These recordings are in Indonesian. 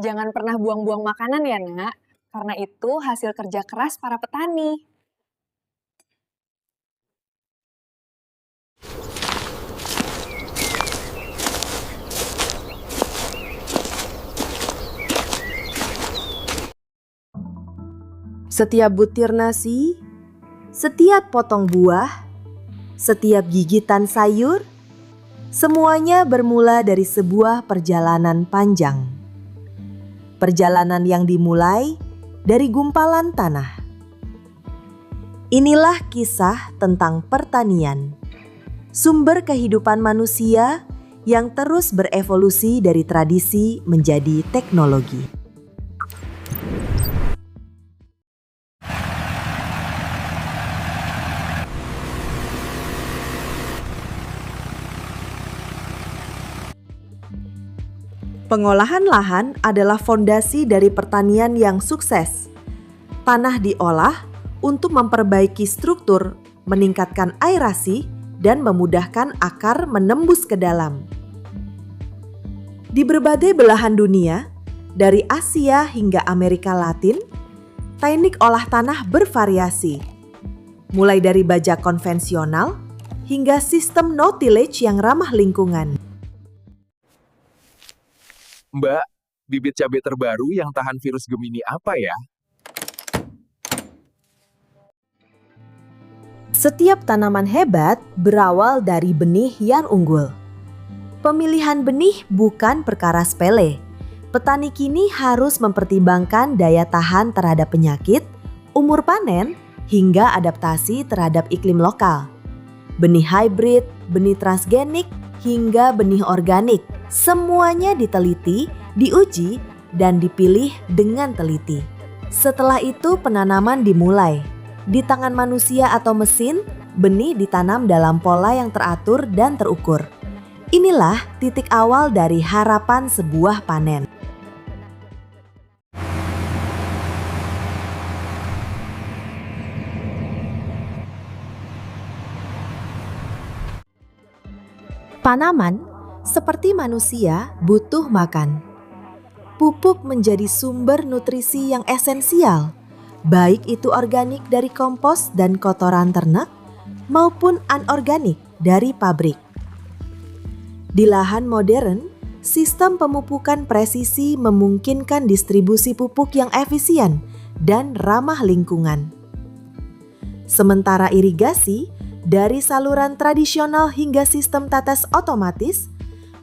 Jangan pernah buang-buang makanan ya, Nak. Karena itu hasil kerja keras para petani. Setiap butir nasi, setiap potong buah, setiap gigitan sayur, semuanya bermula dari sebuah perjalanan panjang. Perjalanan yang dimulai dari gumpalan tanah. Inilah kisah tentang pertanian, sumber kehidupan manusia yang terus berevolusi dari tradisi menjadi teknologi. Pengolahan lahan adalah fondasi dari pertanian yang sukses. Tanah diolah untuk memperbaiki struktur, meningkatkan aerasi, dan memudahkan akar menembus ke dalam. Di berbagai belahan dunia, dari Asia hingga Amerika Latin, teknik olah tanah bervariasi. Mulai dari bajak konvensional hingga sistem no-tillage yang ramah lingkungan. Mbak, bibit cabai terbaru yang tahan virus Gemini apa ya? Setiap tanaman hebat berawal dari benih yang unggul. Pemilihan benih bukan perkara sepele. Petani kini harus mempertimbangkan daya tahan terhadap penyakit, umur panen, hingga adaptasi terhadap iklim lokal. Benih hybrid, benih transgenik, hingga benih organik, semuanya diteliti, diuji, dan dipilih dengan teliti. Setelah itu penanaman dimulai. Di tangan manusia atau mesin, benih ditanam dalam pola yang teratur dan terukur. Inilah titik awal dari harapan sebuah panen. Tanaman, seperti manusia, butuh makan. Pupuk menjadi sumber nutrisi yang esensial, baik itu organik dari kompos dan kotoran ternak, maupun anorganik dari pabrik. Di lahan modern, sistem pemupukan presisi memungkinkan distribusi pupuk yang efisien dan ramah lingkungan. Sementara irigasi, dari saluran tradisional hingga sistem tetes otomatis,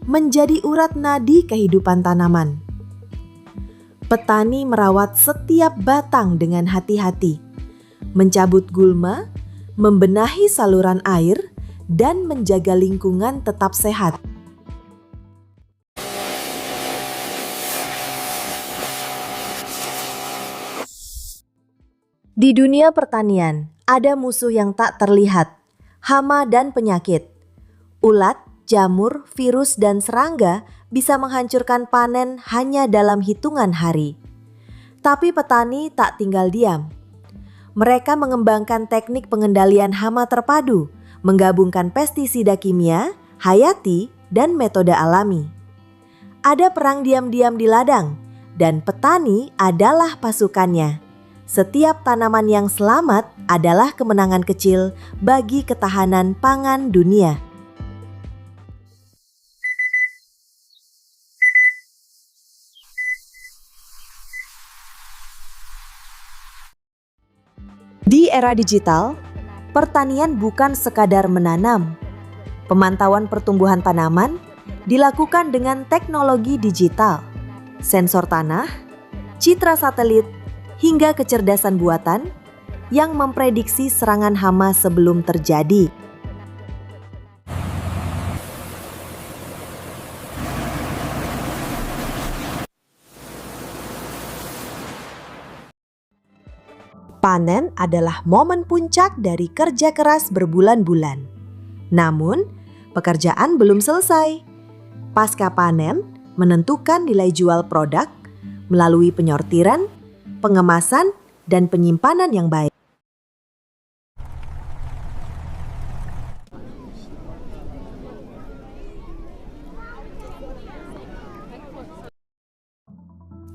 menjadi urat nadi kehidupan tanaman. Petani merawat setiap batang dengan hati-hati, mencabut gulma, membenahi saluran air, dan menjaga lingkungan tetap sehat. Di dunia pertanian, ada musuh yang tak terlihat, hama dan penyakit. Ulat, jamur, virus, dan serangga bisa menghancurkan panen hanya dalam hitungan hari. Tapi petani tak tinggal diam. Mereka mengembangkan teknik pengendalian hama terpadu, menggabungkan pestisida kimia, hayati, dan metode alami. Ada perang diam-diam di ladang, dan petani adalah pasukannya. Setiap tanaman yang selamat adalah kemenangan kecil bagi ketahanan pangan dunia. Di era digital, pertanian bukan sekadar menanam. Pemantauan pertumbuhan tanaman dilakukan dengan teknologi digital, sensor tanah, citra satelit, hingga kecerdasan buatan yang memprediksi serangan hama sebelum terjadi. Panen adalah momen puncak dari kerja keras berbulan-bulan. Namun, pekerjaan belum selesai. Pasca panen menentukan nilai jual produk melalui penyortiran, pengemasan, dan penyimpanan yang baik.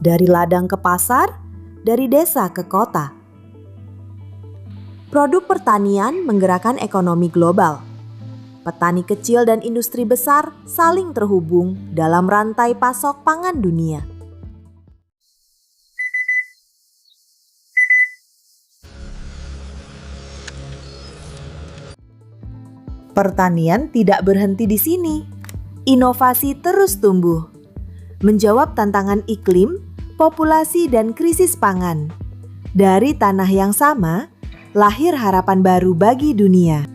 dari ladang ke pasar, dari desa ke kota. Produk pertanian menggerakkan ekonomi global. Petani kecil dan industri besar saling terhubung dalam rantai pasok pangan dunia. Pertanian tidak berhenti di sini. Inovasi terus tumbuh, menjawab tantangan iklim, populasi, dan krisis pangan. Dari tanah yang sama, lahir harapan baru bagi dunia.